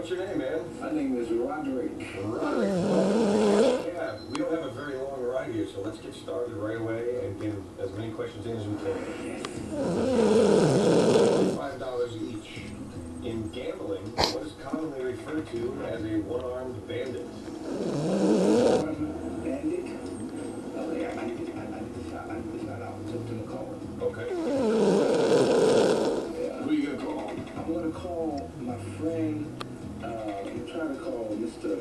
What's your name, man? My name is Roderick. Roderick. Yeah, we don't have a very long ride here, so let's get started right away and get as many questions in as we can. $5 each. In gambling, what is commonly referred to as a one-armed bandit? Bandit? Oh, yeah, I need to shout out to McCall. Okay. Who are you going to call? I'm going to call my friend, I'm trying to call Mr.